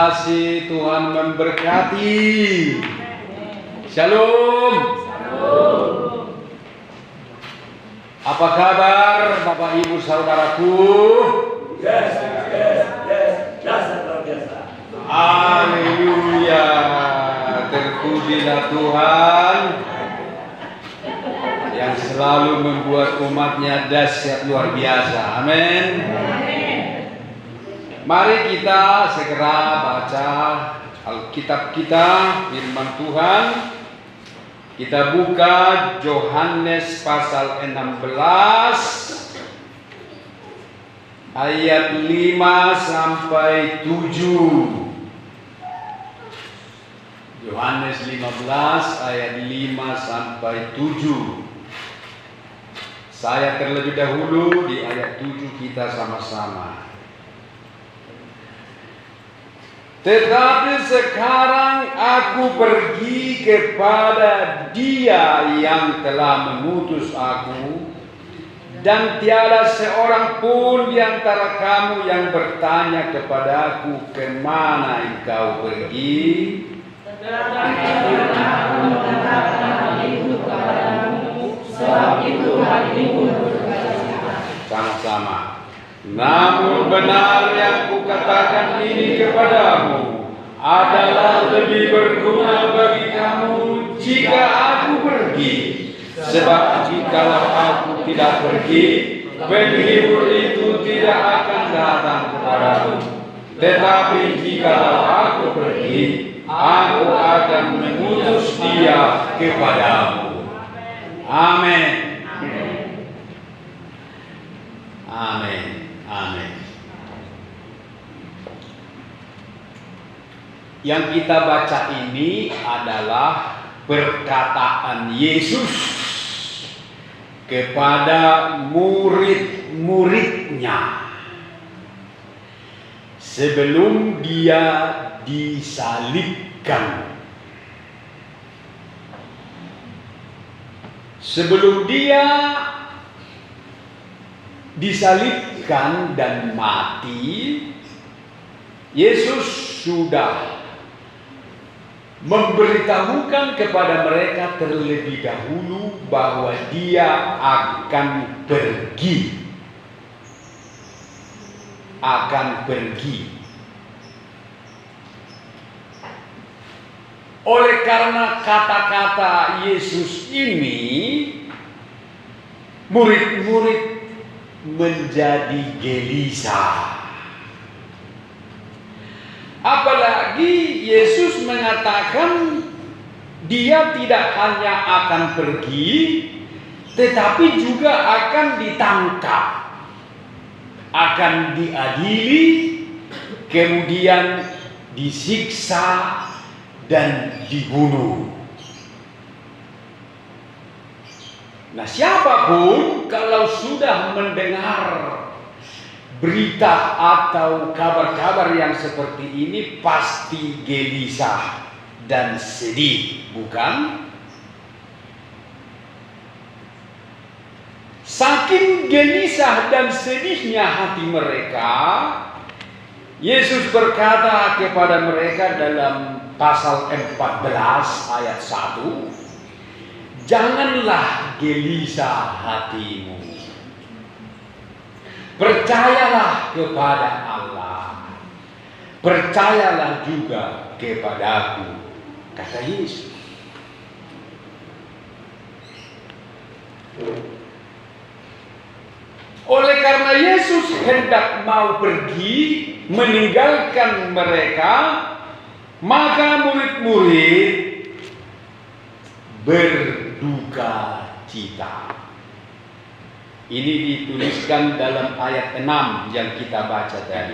kasih, Tuhan memberkati. Shalom. Apa kabar Bapak Ibu Saudaraku? Yes. Luar biasa. Haleluya. Terpujilah Tuhan yang selalu membuat umatnya dahsyat luar biasa. Amin. Mari kita segera baca Alkitab kita, firman Tuhan. Kita buka Yohanes pasal 16 ayat 5 sampai 7. Yohanes 15 ayat 5 sampai 7. Saya terlebih dahulu di ayat 7 kita sama-sama. Tetapi sekarang aku pergi kepada Dia yang telah mengutus aku, dan tiada seorang pun di antara kamu yang bertanya kepadaku, kemana engkau pergi? Sama-sama. Namun benar yang kukatakan ini kepadamu adalah lebih berguna bagi kamu jika aku pergi. Sebab jikalau aku tidak pergi, penghibur itu tidak akan datang kepadamu. Tetapi jikalau aku pergi, aku akan mengutus Dia kepadamu. Amin. Amin. Amin. Yang kita baca ini adalah perkataan Yesus kepada murid-muridnya sebelum Dia disalibkan. Sebelum Dia disalibkan dan mati, Yesus sudah memberitahukan kepada mereka terlebih dahulu bahwa Dia akan pergi. Oleh karena kata-kata Yesus ini, murid-murid menjadi gelisah. Apalagi Yesus mengatakan Dia tidak hanya akan pergi, tetapi juga akan ditangkap, akan diadili, kemudian disiksa dan dibunuh. Nah, siapapun kalau sudah mendengar berita atau kabar-kabar yang seperti ini pasti gelisah dan sedih, bukan? Saking gelisah dan sedihnya hati mereka, Yesus berkata kepada mereka dalam pasal 14 ayat 1, janganlah gelisah hatimu. Percayalah kepada Allah. Percayalah juga kepadaku, kata Yesus. Oleh karena Yesus hendak mau pergi meninggalkan mereka, maka murid-murid berduka cita. Ini dituliskan dalam ayat 6 yang kita baca tadi.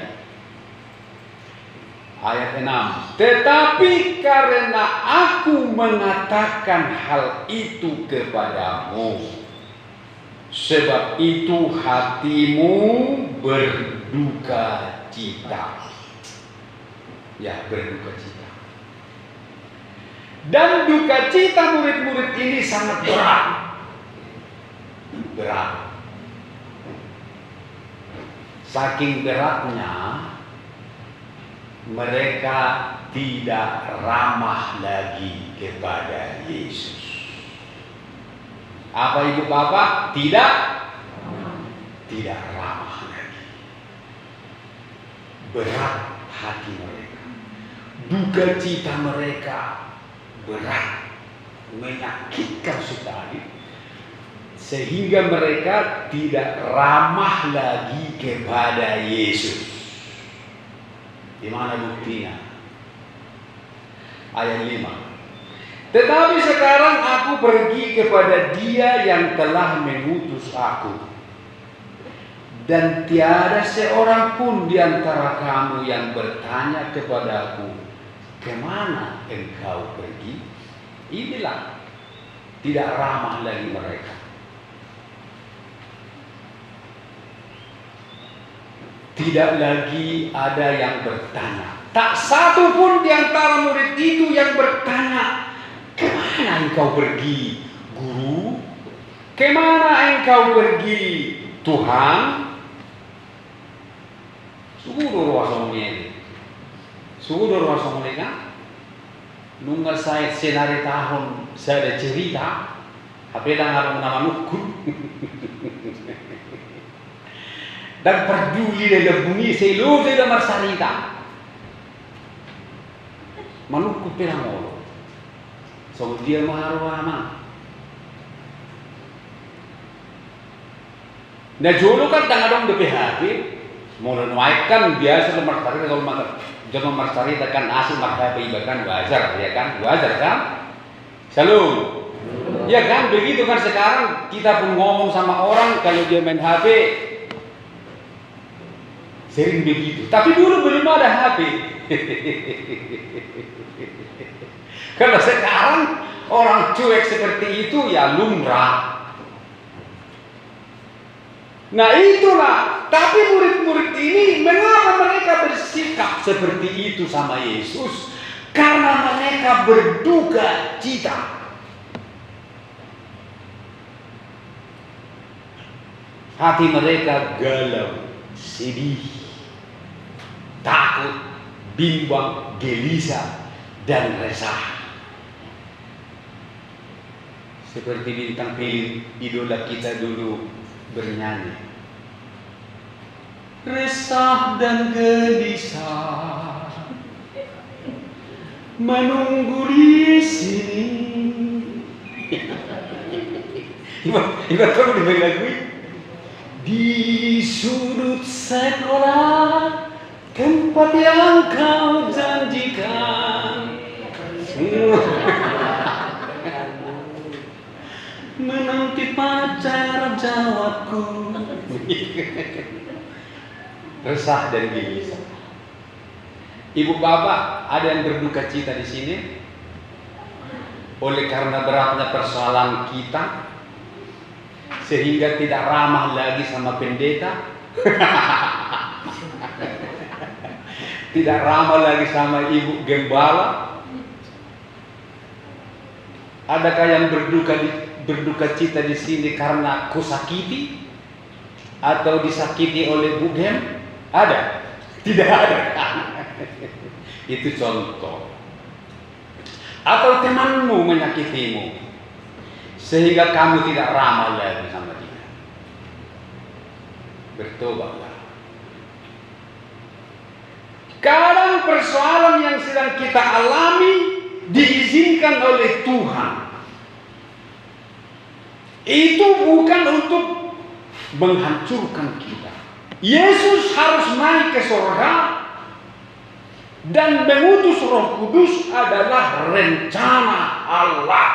Ayat 6. Tetapi karena aku mengatakan hal itu kepadamu, sebab itu hatimu berduka cita. Ya, berduka cita. Dan duka cita murid-murid ini sangat berat. Saking beratnya, mereka tidak ramah lagi kepada Yesus. Apa ibu bapak? Tidak ramah lagi. Berat hati mereka, duka cita mereka berat, menyakitkan sekali, sehingga mereka tidak ramah lagi kepada Yesus. Di mana buktinya? Ayat 5. Tetapi sekarang aku pergi kepada Dia yang telah mengutus aku, dan tiada seorang pun di antara kamu yang bertanya kepadaku, kemana engkau pergi? Inilah tidak ramah lagi mereka. Tidak lagi ada yang bertanya. Tak satu pun di antara murid itu yang bertanya, kemana engkau pergi, Guru? Kemana engkau pergi, Tuhan? Sugudur wasongnya. Sugudur wasongnya. Nunggal saya senari tahun saya ada cerita, apelang harus nama nukun. Dan peduli dalam bumi seluruh dalam masyarakat. Manukku pelang olo. So dia maharwama. Nah jolo kan tangadong de PHP, mulai naikkan biasa nomor tarik kalau makan. Jangan masyarakat asing maka ibakan wajar, ya kan? Wajar kan? Shalom. Ya kan? Begitu kan sekarang kita pun ngomong sama orang kalau dia main HP. Sering begitu, tapi dulu belum ada HP. Kalau sekarang orang cuek seperti itu ya lumrah. Nah itulah, tapi murid-murid ini mengapa mereka bersikap seperti itu sama Yesus? Karena mereka berduka cita. Hati mereka galau, sedih, takut, bimbang, gelisah, dan resah. Seperti bintang film idola kita dulu bernyanyi. Resah dan gelisah menunggu di sini. Ibarat kamu dimain lagu di sudut sekolah, tempat yang kau janjikan, menanti pacar jawabku. Resah dan gelisah. Ibu bapak, ada yang berduka cita di sini oleh karena beratnya persoalan kita, sehingga tidak ramah lagi sama pendeta. Tidak ramah lagi sama ibu gembala. Adakah yang berduka cita di sini karena kusakiti atau disakiti oleh Bu Gem? Ada? Tidak ada. Itu contoh. Atau temanmu menyakitimu sehingga kamu tidak ramah lagi sama dia. Bertobatlah. Kadang persoalan yang sedang kita alami diizinkan oleh Tuhan. Itu bukan untuk menghancurkan kita. Yesus harus naik ke surga dan mengutus Roh Kudus adalah rencana Allah.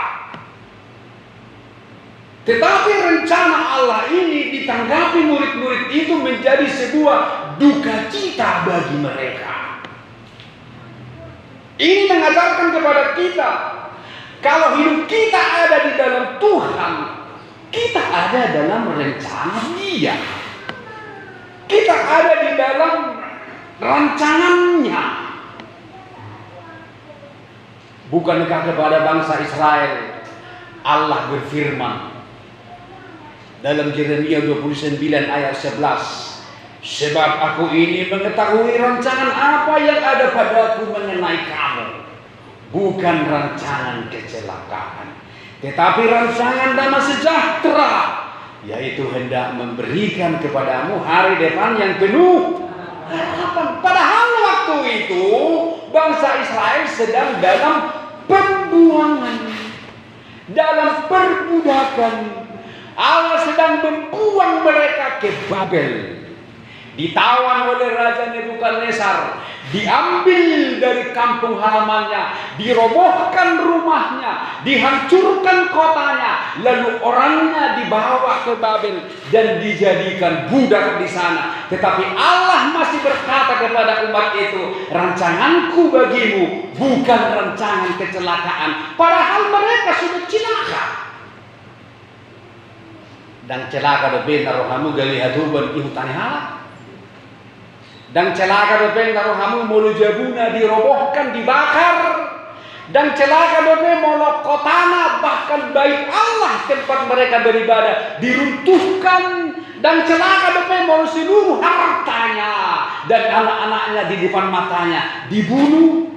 Tetapi rencana Allah ini ditanggapi murid-murid itu menjadi sebuah duka cita bagi mereka. Ini mengajarkan kepada kita, kalau hidup kita ada di dalam Tuhan, kita ada dalam rencana Dia. Kita ada di dalam rancangannya. Bukankah kepada bangsa Israel Allah berfirman dalam Yeremia 29 ayat 11, Sebab aku ini mengetahui rancangan apa yang ada padaku mengenai kamu. Bukan rancangan kecelakaan, tetapi rancangan damai sejahtera, yaitu hendak memberikan kepadamu hari depan yang penuh harapan. Padahal waktu itu bangsa Israel sedang dalam pembuangan, dalam perbudakan. Allah sedang membuang mereka ke Babel. Ditawan oleh Raja Nebukadnezar, diambil dari kampung halamannya, dirobohkan rumahnya, dihancurkan kotanya, lalu orangnya dibawa ke Babel dan dijadikan budak di sana. Tetapi Allah masih berkata kepada umat itu, rancanganku bagimu bukan rancangan kecelakaan. Padahal mereka sudah celaka. Dan celaka benar rohamu galihatuban ihutani halak. Dan celaka dope narohamu mulu jabuna dirobohkan, dibakar. Dan celaka dope molok kotana, bahkan bait Allah tempat mereka beribadah diruntuhkan. Dan celaka dope mulu seluruh hartanya dan anak-anaknya di depan matanya dibunuh.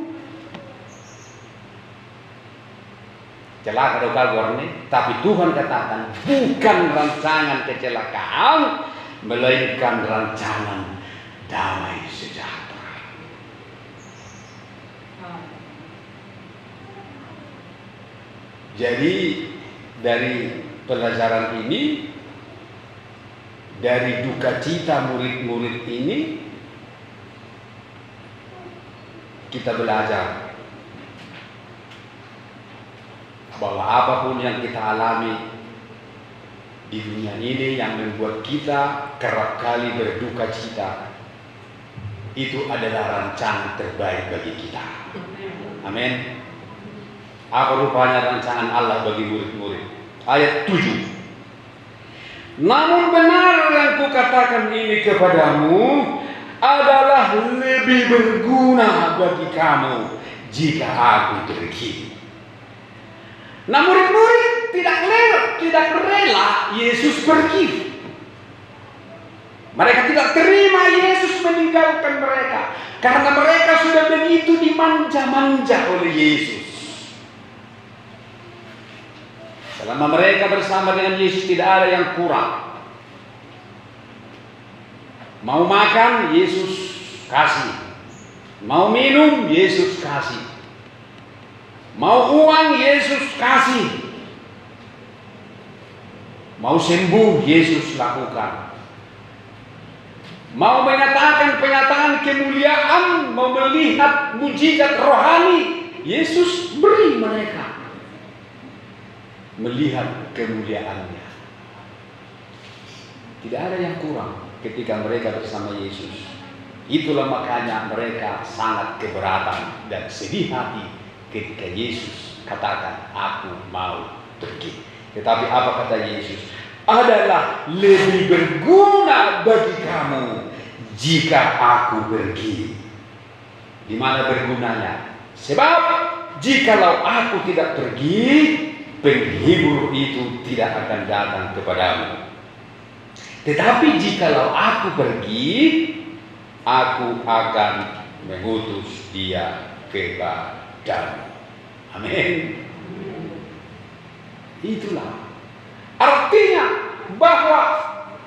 Celaka dope warni, tapi Tuhan katakan bukan rancangan kecelakaan, melainkan rancangan damai sejahtera. Jadi dari pelajaran ini, dari duka cita murid-murid ini, kita belajar bahwa apapun yang kita alami di dunia ini yang membuat kita kerap kali berduka cita, itu adalah rancangan terbaik bagi kita. Amin. Apa rupanya rancangan Allah bagi murid-murid? Ayat 7. Namun benar yang kukatakan ini kepadamu adalah lebih berguna bagi kamu jika aku pergi. Nah, murid-murid tidak rela Yesus pergi. Mereka tidak terima Yesus meninggalkan mereka karena mereka sudah begitu dimanja-manja oleh Yesus. Selama mereka bersama dengan Yesus tidak ada yang kurang. Mau makan, Yesus kasih. Mau minum, Yesus kasih. Mau uang, Yesus kasih. Mau sembuh, Yesus lakukan. Mau menyatakan pernyataan kemuliaan, mau melihat mujizat rohani, Yesus beri mereka melihat kemuliaannya. Tidak ada yang kurang ketika mereka bersama Yesus. Itulah makanya mereka sangat keberatan dan sedih hati ketika Yesus katakan, aku mau pergi. Tetapi apa kata Yesus? Adalah lebih berguna bagi kamu jika aku pergi. Di mana bergunanya? Sebab jikalau aku tidak pergi, penghibur itu tidak akan datang kepadamu. Tetapi jikalau aku pergi, aku akan mengutus dia kepadamu. Amin. Itulah artinya bahwa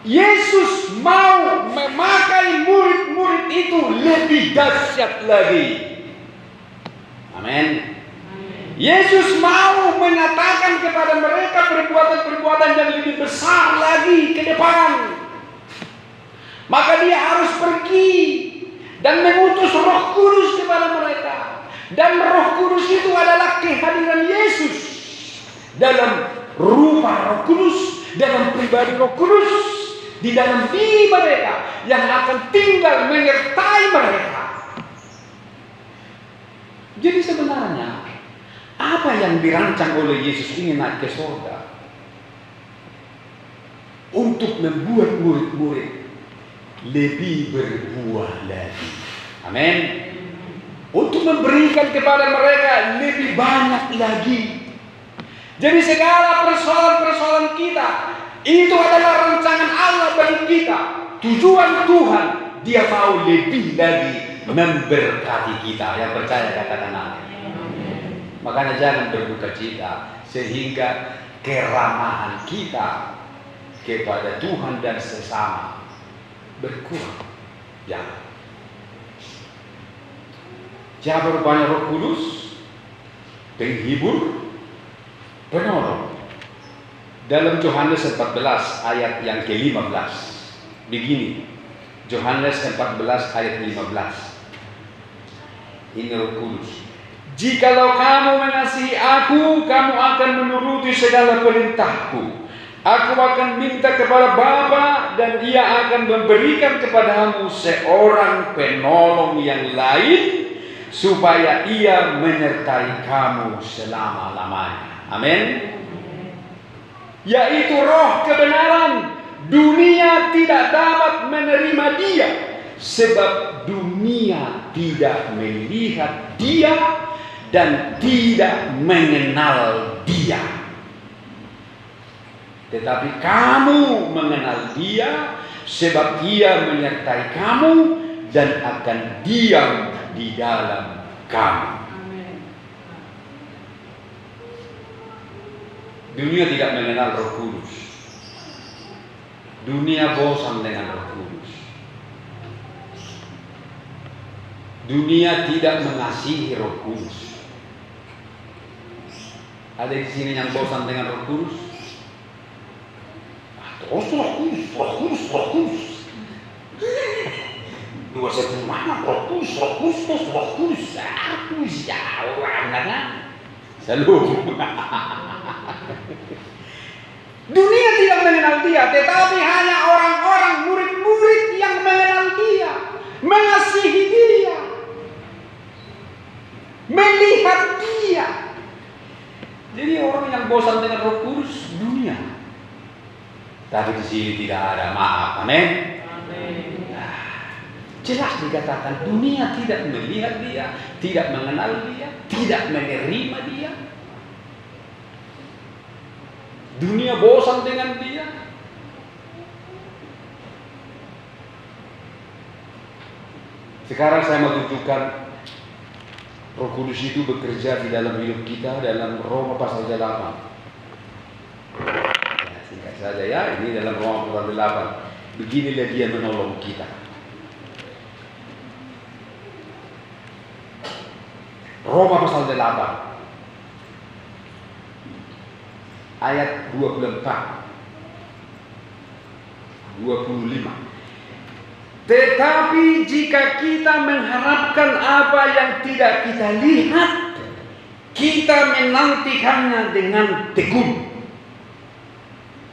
Yesus mau memakai murid-murid itu lebih dahsyat lagi. Amin. Yesus mau menyatakan kepada mereka perbuatan-perbuatan yang lebih besar lagi ke depan. Maka dia harus pergi dan mengutus Roh Kudus kepada mereka. Dan Roh Kudus itu adalah kehadiran Yesus dalam rupa Roh Kudus, dalam pribadi Roh Kudus di dalam diri mereka yang akan tinggal menyertai mereka. Jadi sebenarnya apa yang dirancang oleh Yesus ini naik ke surga? Untuk membuat murid-murid lebih berbuah lagi. Amin. Untuk memberikan kepada mereka lebih banyak lagi. Jadi segala persoalan-persoalan kita itu adalah rancangan Allah bagi kita. tujuan Tuhan, dia mau lebih lagi memberkati kita. Yang percaya katakan amin. Makanya jangan berduka cita sehingga keramahan kita kepada Tuhan dan sesama berkurang. Jangan. Jangan banyak Roh Kudus, penghibur, penolong. Dalam Yohanes 14 ayat yang ke-15 begini. Yohanes 14 ayat 15. Ini Roh Kudus. Jikalau kamu mengasihi aku, kamu akan menuruti segala perintahku. Aku akan minta kepada Bapa dan Ia akan memberikan kepadamu seorang penolong yang lain, supaya Ia menyertai kamu selama-lamanya. Amin. Yaitu Roh kebenaran. Dunia tidak dapat menerima Dia, sebab dunia tidak melihat Dia dan tidak mengenal Dia. Tetapi kamu mengenal Dia, sebab Ia menyertai kamu dan akan diam di dalam kamu. Dunia tidak mengenal Roh Kudus. Dunia bosan dengan Roh Kudus. Dunia tidak mengasihi Roh Kudus. Ada di sini yang bosan dengan Roh Kudus? Terus Roh Kudus, Roh Kudus, Roh Kudus. Dua satu mana Roh Kudus, Roh Kudus, Roh Kudus. Aku jauh anak. Selalu. Dunia tidak mengenal Dia, tetapi hanya orang-orang murid-murid yang mengenal Dia, mengasihi Dia, melihat Dia. Jadi orang yang bosan dengan Roh Kudus dunia. Tapi di sini tidak ada, maaf, amin. Jelas dikatakan dunia tidak melihat Dia, tidak mengenal Dia, tidak menerima Dia. Dunia bosan dengan Dia. Sekarang saya mau tunjukkan Roh Kudus itu bekerja di dalam hidup kita dalam Roma pasal 8. Ya, singkat saja ya, ini dalam Roma pasal 8. Beginilah Dia menolong kita. Roma pasal 8 ayat 24 25. Tetapi jika kita mengharapkan apa yang tidak kita lihat, kita menantikannya dengan tekun.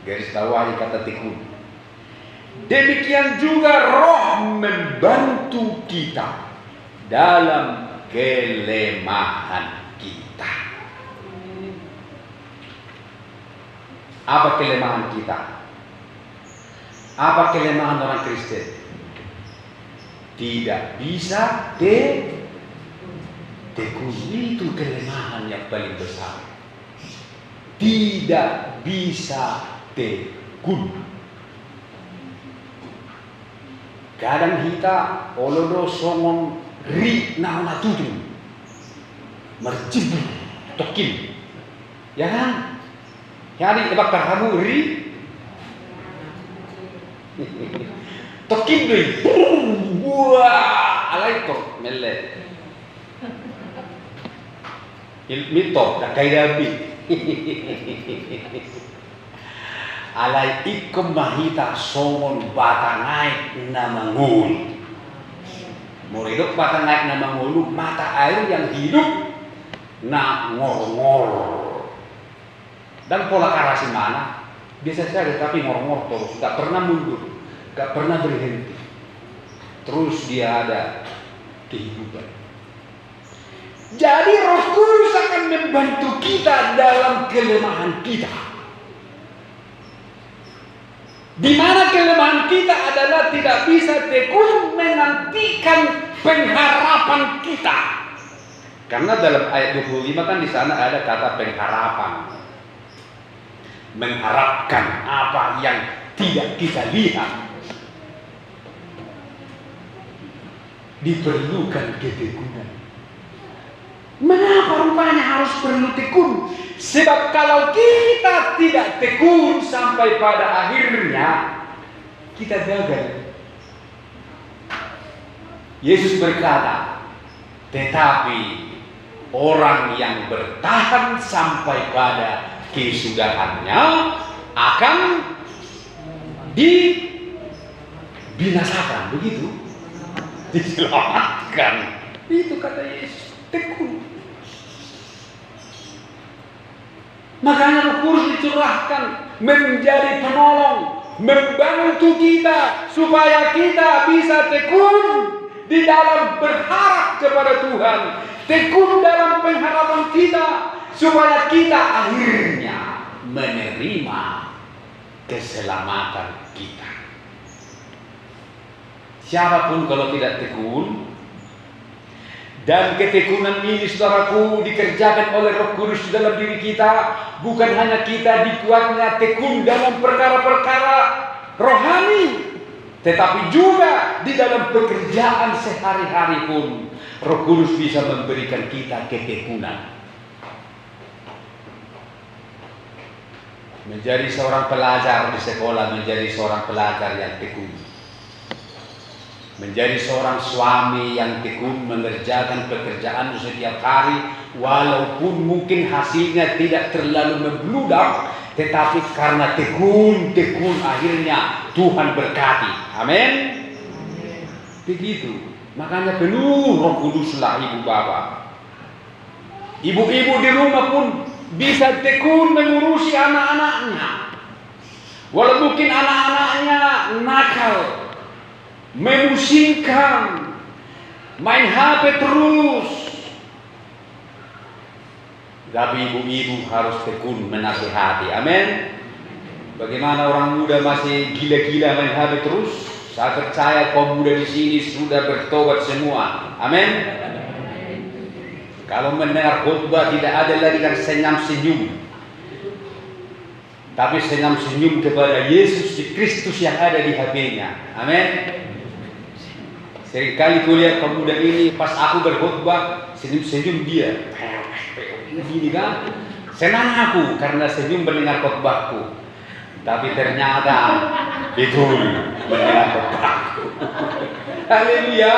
Garis bawahi kata tekun. Demikian juga Roh membantu kita dalam kelemahan kita. Apa kelemahan kita? Apa kelemahan orang Kristen? Tidak bisa tekun. Itu kelemahan yang paling besar. Tidak bisa tekun. Kadang kita olodo somon ri nauna tutu mercibu tokin, ya kan? Jadi ebak kamu ri tokin doi, wah alai to mele, mito dakai dabi, alai ikom mahita somon batangai namangul. Mau hidup mata naik nama ngulu, mata air yang hidup na ngor-ngor. Dan pola karasi mana? Biasa saja tapi ngor-ngor terus, gak pernah mundur, gak pernah berhenti. Terus dia ada kehidupan. Jadi Roh Kudus akan membantu kita dalam kelemahan kita. Di mana kelemahan kita adalah tidak bisa tekun menantikan pengharapan kita. Karena dalam ayat 25 kan di sana ada kata pengharapan. Mengharapkan apa yang tidak kita lihat. diperlukan ketekunan. Mengapa rupanya harus perlu tekun? Sebab kalau kita tidak tekun sampai pada akhirnya kita gagal. Yesus berkata, tetapi orang yang bertahan sampai pada kesudahannya akan dibinasakan, begitu? Diselamatkan. Itu kata Yesus, tekun. Makanya Roh Kudus dicurahkan menjadi penolong, membantu kita supaya kita bisa tekun di dalam berharap kepada Tuhan, tekun dalam pengharapan kita supaya kita akhirnya menerima keselamatan kita. Siapapun kalau tidak tekun, dan ketekunan ini saudaraku dikerjakan oleh Roh Kudus dalam diri kita, bukan hanya kita dikuatnya tekun dalam perkara-perkara rohani, tetapi juga di dalam pekerjaan sehari-hari pun Roh Kudus bisa memberikan kita ketekunan. Menjadi seorang pelajar di sekolah, menjadi seorang pelajar yang tekun. Menjadi seorang suami yang tekun mengerjakan pekerjaan setiap hari, walaupun mungkin hasilnya tidak terlalu membludak, tetapi karena tekun akhirnya Tuhan berkati. Amin. Begitu. Makanya penuh Roh Kuduslah ibu bapak. Ibu-ibu di rumah pun bisa tekun mengurusi anak-anaknya. Walau mungkin anak-anaknya nakal, memusingkan, main HP terus, tapi ibu-ibu harus tekun menasihati. Amin. Bagaimana orang muda masih gila-gila main HP terus? Saya percaya kaum muda di sini sudah bertobat semua. Amin. Kalau mendengar khotbah tidak ada lagi yang senyum-senyum, tapi senyum-senyum kepada Yesus Kristus yang ada di HP-nya. Amin. Seringkali kulihat pemuda ini pas aku berkhotbah senyum-senyum dia. Begini kan? Senang aku karena senyum mendengar khotbahku. Tapi ternyata betul mendengar khotbahku. Haleluya.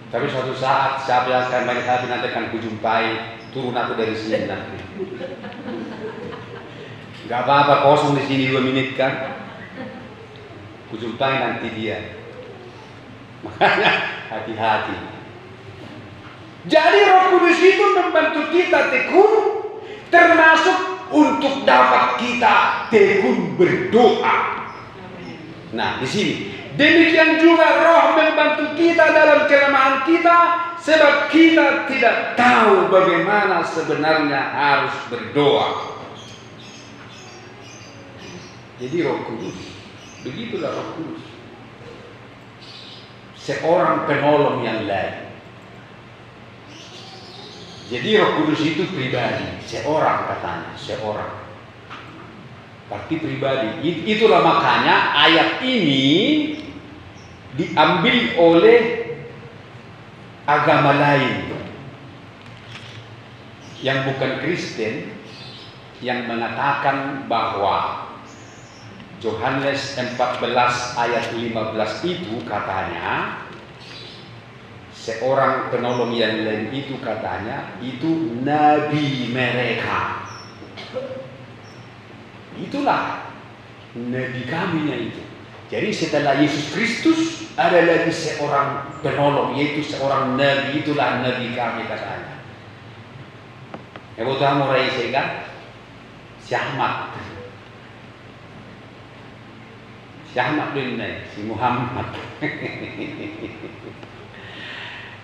Tapi suatu saat siapa yang akan main hati nanti akan kujumpai, turun aku dari sini nanti. Gak apa-apa kosong di sini 2 menit kan? Kujumpai nanti dia. Makanya hati-hati. Jadi Roh Kudus itu membantu kita tekun, termasuk untuk dapat kita tekun berdoa. Nah, di sini demikian juga Roh membantu kita dalam kelemahan kita, sebab kita tidak tahu bagaimana sebenarnya harus berdoa. Jadi Roh Kudus, begitulah Roh Kudus, seorang penolong yang lain. Jadi Roh Kudus itu pribadi, seorang katanya, seorang. Berarti pribadi. Itulah makanya ayat ini diambil oleh agama lain yang bukan Kristen, yang mengatakan bahwa Yohanes 14 ayat 15 itu katanya seorang penolong yang lain itu katanya itu nabi mereka. Itulah nabi kaminya itu. Jadi setelah Yesus Kristus ada lagi seorang penolong, yaitu seorang nabi, itulah nabi kami katanya. Ibu tahu mulai kan? Syahmat. Syahmat bin si Muhammad.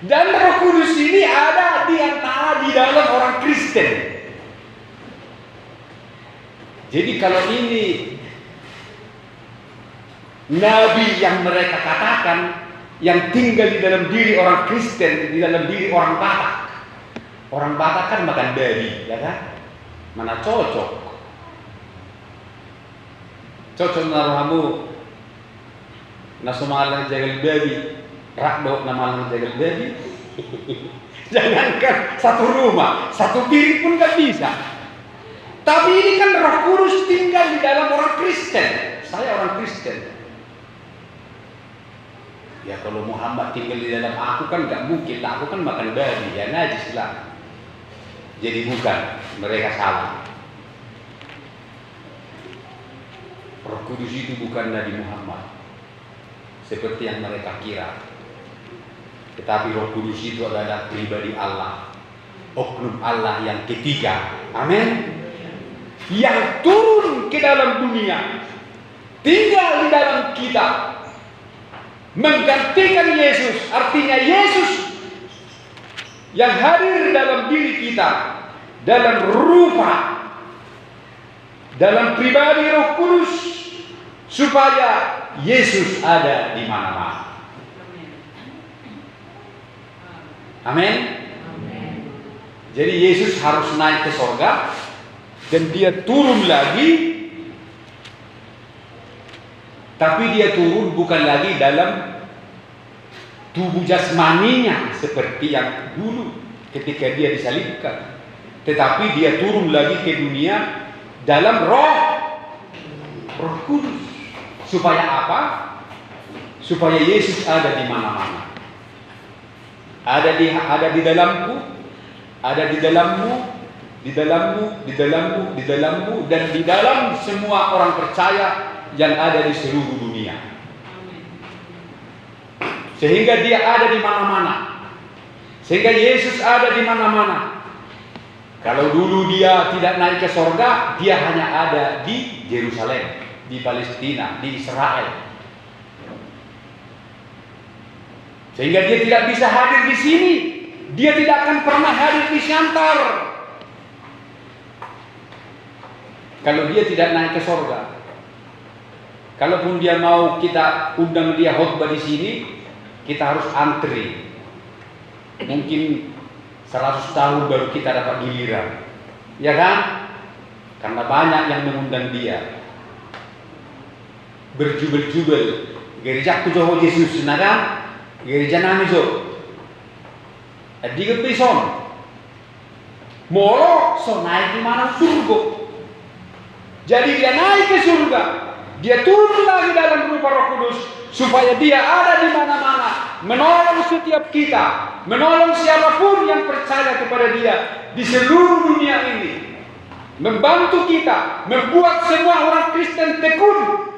Dan Roh Kudus ini ada di antara di dalam orang Kristen. Jadi kalau ini nabi yang mereka katakan yang tinggal di dalam diri orang Kristen, di dalam diri orang Batak. Orang Batak kan makan babi, ya kan? Mana cocok? Cocok naruhamu na sumalang jagal baby, rakdo na malang jagal baby. Jangankan satu rumah, satu piring pun gak bisa. Tapi ini kan Roh Kudus tinggal di dalam orang Kristen. Saya orang Kristen. Ya kalau Muhammad tinggal di dalam aku kan gak mungkin lah. Aku kan makan babi, ya najis lah. Jadi bukan, mereka salah. Roh Kudus itu bukan Nabi Muhammad seperti yang mereka kira. Tetapi Roh Kudus itu adalah pribadi Allah, oknum Allah yang ketiga. Amin. Yang turun ke dalam dunia, tinggal di dalam kita, menggantikan Yesus. Artinya Yesus yang hadir dalam diri kita, dalam rupa, dalam pribadi Roh Kudus, supaya Yesus ada di mana-mana. Amin. Jadi Yesus harus naik ke sorga dan dia turun lagi. Tapi dia turun bukan lagi dalam tubuh jasmaninya seperti yang dulu ketika dia disalibkan. Tetapi dia turun lagi ke dunia dalam Roh Kudus. Supaya apa? Supaya Yesus ada di mana-mana. Ada di dalamku, ada di dalammu, di dalammu, di dalammu, di dalammu, dan di dalam semua orang percaya yang ada di seluruh dunia. Sehingga dia ada di mana-mana. Sehingga Yesus ada di mana-mana. Kalau dulu dia tidak naik ke sorga, dia hanya ada di Yerusalem, di Palestina, di Israel. Sehingga dia tidak bisa hadir di sini. Dia tidak akan pernah hadir di Siantar kalau dia tidak naik ke sorga. Kalaupun dia mau kita undang dia khotbah di sini, kita harus antri. Mungkin 100 tahun baru kita dapat giliran. Ya kan? Karena banyak yang mengundang dia. Berjubel-jubel. Gereja Tuhan Yesus, nah kan? Gereja nami so, di kepison, molo so naik di mana surga. Jadi dia naik ke surga, dia turun lagi dalam rupa Roh Kudus supaya dia ada di mana-mana, menolong setiap kita, menolong siapapun yang percaya kepada dia di seluruh dunia ini, membantu kita, membuat semua orang Kristen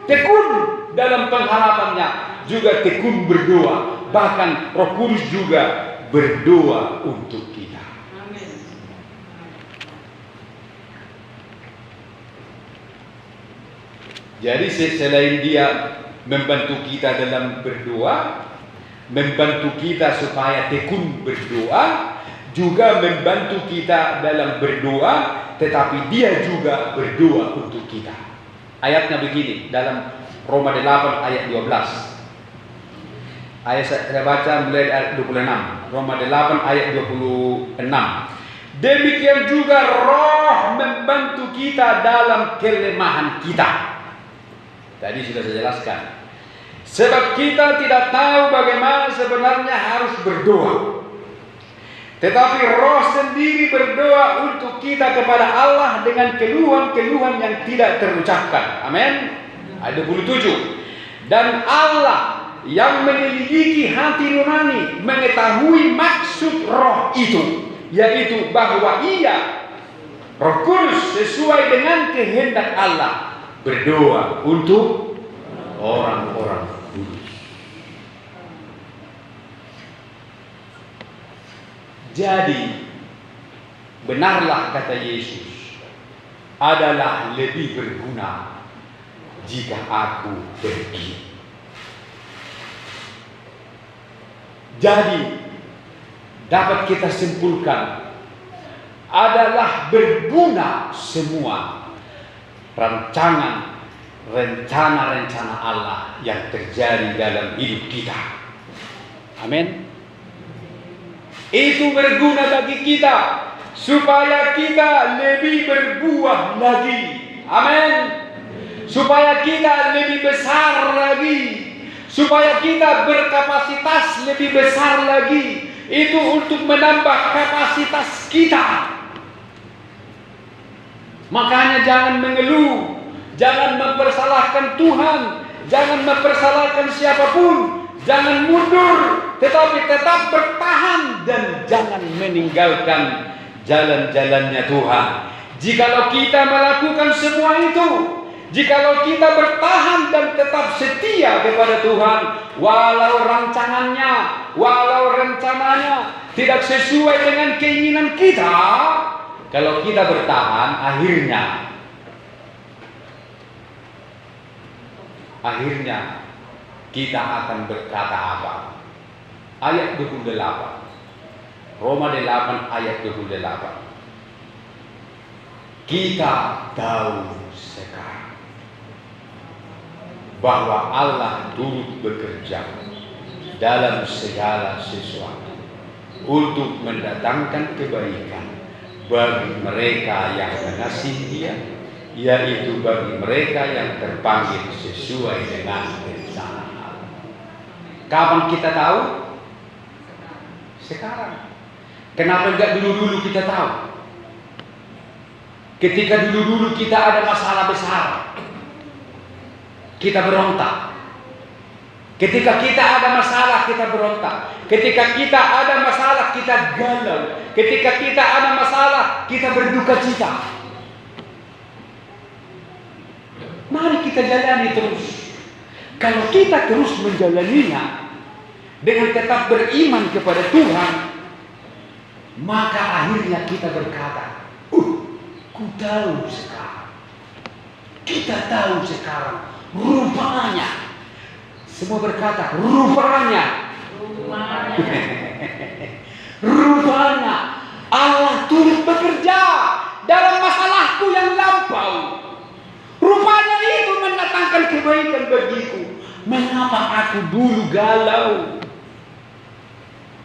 tekun dalam pengharapannya, juga tekun berdoa. Bahkan Roh Kudus juga berdoa untuk kita. Amin. Jadi selain dia membantu kita dalam berdoa, membantu kita supaya tekun berdoa, juga membantu kita dalam berdoa, tetapi dia juga berdoa untuk kita. Ayatnya begini dalam Roma 8 ayat 12. Ayat saya baca mulai ayat 26. Roma 8 ayat 26. Demikian juga Roh membantu kita dalam kelemahan kita. Tadi sudah saya jelaskan. Sebab kita tidak tahu bagaimana sebenarnya harus berdoa. Tetapi Roh sendiri berdoa untuk kita kepada Allah dengan keluhan-keluhan yang tidak terucapkan. Amin. Ayat 27. Dan Allah yang menyelidiki hati nurani mengetahui maksud Roh itu, yaitu bahwa ia, Roh Kudus, sesuai dengan kehendak Allah, berdoa untuk orang-orang kudus. Jadi benarlah kata Yesus, adalah lebih berguna jika aku pergi. Jadi dapat kita simpulkan adalah berguna semua rencana-rencana Allah yang terjadi dalam hidup kita. Amin. Itu berguna bagi kita supaya kita lebih berbuah lagi. Amin. Supaya kita lebih besar lagi. supaya kita berkapasitas lebih besar lagi. Itu untuk menambah kapasitas kita. Makanya jangan mengeluh, jangan mempersalahkan Tuhan, jangan mempersalahkan siapapun, jangan mundur, tetapi tetap bertahan dan jangan meninggalkan jalan-jalannya Tuhan. Jikalau kita melakukan semua itu, jikalau kita bertahan dan tetap setia kepada Tuhan, walau rancangannya, walau rencananya tidak sesuai dengan keinginan kita, kalau kita bertahan, akhirnya kita akan berkata apa? Ayat 28. Roma 8 ayat 28. Kita tahu sekarang bahwa Allah turut bekerja dalam segala sesuatu untuk mendatangkan kebaikan bagi mereka yang mengasihi Dia, yaitu bagi mereka yang terpanggil sesuai dengan rencana Allah. Kapan kita tahu? Sekarang. Kenapa enggak dulu-dulu kita tahu? Ketika dulu-dulu kita ada masalah besar, kita berontak. Ketika kita ada masalah, kita berontak. Ketika kita ada masalah, kita galau. Ketika kita ada masalah, kita berduka cita. Mari kita jalani terus. Kalau kita terus menjalaninya dengan tetap beriman kepada Tuhan, maka akhirnya kita berkata, ku tahu sekarang. Kita tahu sekarang. Rupanya. Semua berkata, rupanya. Rupanya Allah turut bekerja dalam masalahku yang lampau. Rupanya itu mendatangkan kebaikan bagiku. Mengapa aku dulu galau?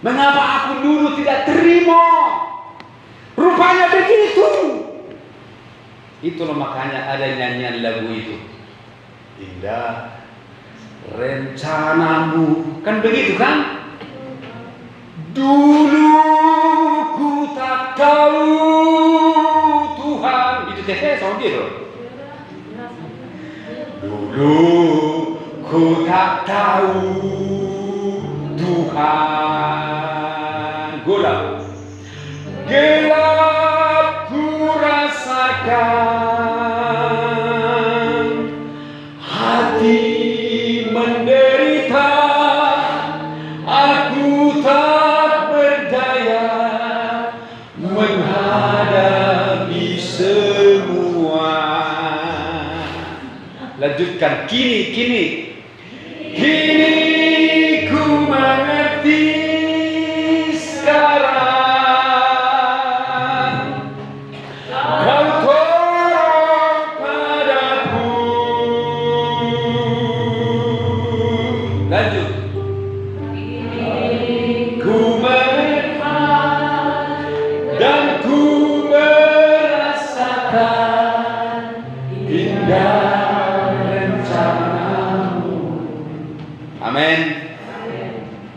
Mengapa aku dulu tidak terima? Rupanya begitu. Itulah makanya ada nyanyian lagu itu. Indah rencanamu, kan begitu kan? Dulu ku tak tahu Tuhan, itu teh sama dia loh. Dulu ku tak tahu Tuhan, gola gelap ku rasakan, hati menderita, aku tak berdaya menghadapi semua. Lanjutkan, kini ku mengerti sekarang.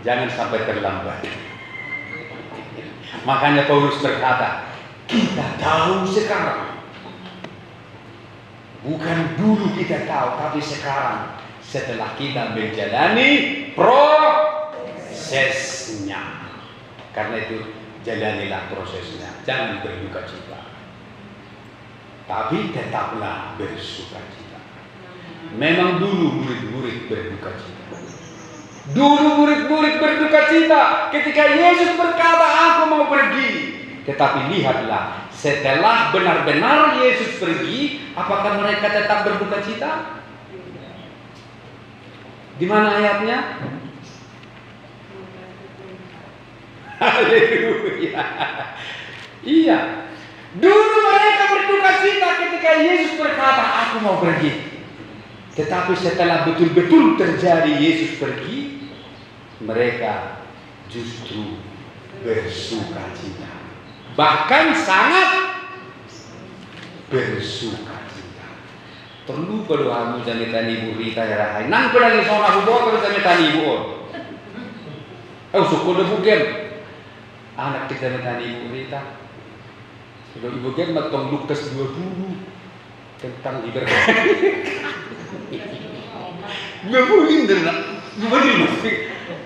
Jangan sampai terlambat. Makanya Paulus berkata, kita tahu sekarang. Bukan dulu kita tahu, tapi sekarang. Setelah kita menjalani prosesnya. Karena itu jalanilah prosesnya. Jangan berduka cita, tapi tetaplah bersuka cita. Memang dulu murid-murid berduka cita. Dulu murid-murid berduka cita ketika Yesus berkata, aku mau pergi. Tetapi lihatlah, setelah benar-benar Yesus pergi, apakah mereka tetap berduka cita? Di mana ayatnya? Haleluya. Iya. Dulu mereka berduka cita ketika Yesus berkata, aku mau pergi. Tetapi setelah betul-betul terjadi Yesus pergi, mereka justru bersuka cita. Bahkan sangat bersuka cita. Terlupa doamu jangan tani burita ya rahai. Nang pedang sona buat kalau jangan tani buat. Syukur dah bukan. Anak kita tani burita. Sudah ibu kan matang Lukas 20 tentang ibarat. 20 nak. 20 masih.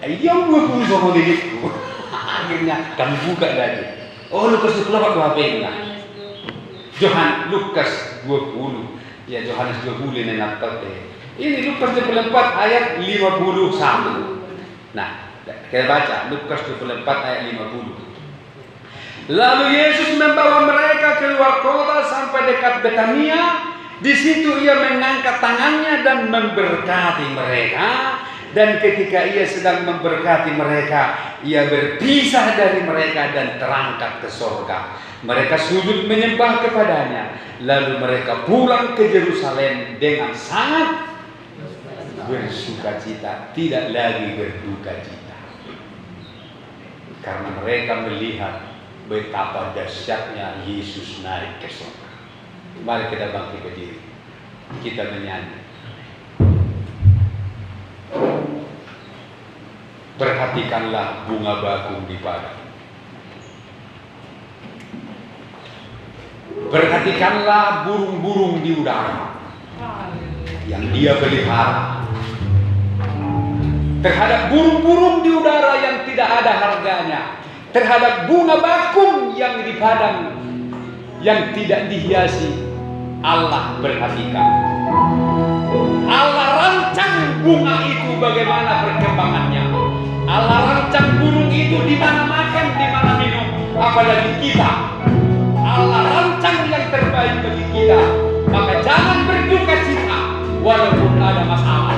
Ayam 20 sama diriku. Akhirnya kami buka lagi. Lukas 20 apa HP enggak? Lukas 20. Ya Yohanes 20 ini nakal deh. Ini Lukas 24 ayat 51. Nah, kita baca Lukas 24 ayat 50. Lalu Yesus membawa mereka keluar kota sampai dekat Betania. Di situ ia mengangkat tangannya dan memberkati mereka. Dan ketika ia sedang memberkati mereka, ia berpisah dari mereka dan terangkat ke surga. Mereka sujud menyembah kepadanya. Lalu mereka pulang ke Yerusalem dengan sangat bersukacita, tidak lagi berduka cita. Karena mereka melihat betapa dahsyatnya Yesus naik ke surga. Mari kita bangkit berdiri. Kita menyanyi. Perhatikanlah bunga bakung di padang. Perhatikanlah burung-burung di udara yang dia pelihara. Terhadap burung-burung di udara yang tidak ada harganya. Terhadap bunga bakung yang di padang yang tidak dihiasi, Allah perhatikan. Allah rancang bunga itu bagaimana perkembangannya. Allah rancang burung itu di mana makan, di mana minum. Apalagi kita, Allah rancang yang terbaik bagi kita. Maka jangan berduka cita walaupun ada masalah.